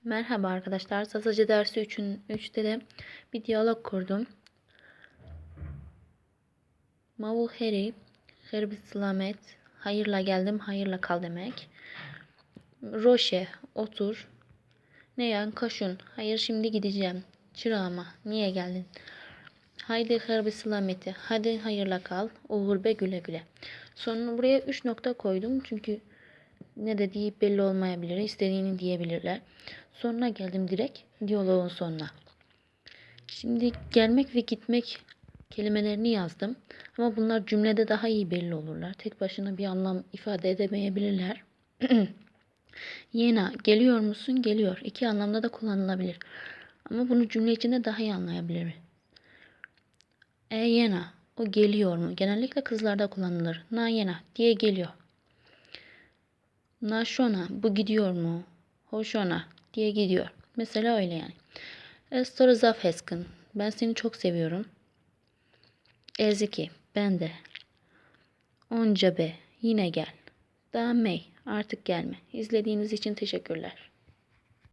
Merhaba arkadaşlar. Sasaca dersi 3'te de bir diyalog kurdum. Mavu heri, herbi slamet, hayırla geldim, hayırla kal demek. Roşe, otur. Neyan, kaşun, hayır şimdi gideceğim. Çırağıma, niye geldin? Haydi herbi slameti, hadi hayırla kal. Uğur be güle güle. Sonra buraya 3 nokta koydum çünkü ne dediği belli olmayabilir, istediğini diyebilirler. Sonuna geldim direkt diyaloğun sonuna. Şimdi gelmek ve gitmek kelimelerini yazdım. Ama bunlar cümlede daha iyi belli olurlar. Tek başına bir anlam ifade edemeyebilirler. Yena, geliyor musun? Geliyor. İki anlamda da kullanılabilir. Ama bunu cümle içinde daha iyi anlayabilir. Yena, o geliyor mu? Genellikle kızlarda kullanılır. Na yena diye geliyor. Na şona, bu gidiyor mu? Hoşona diye gidiyor. Mesela öyle yani. Estor zafheskın, ben seni çok seviyorum. Eziki, ben de. Onca be, yine gel. Daha May, artık gelme. İzlediğiniz için teşekkürler.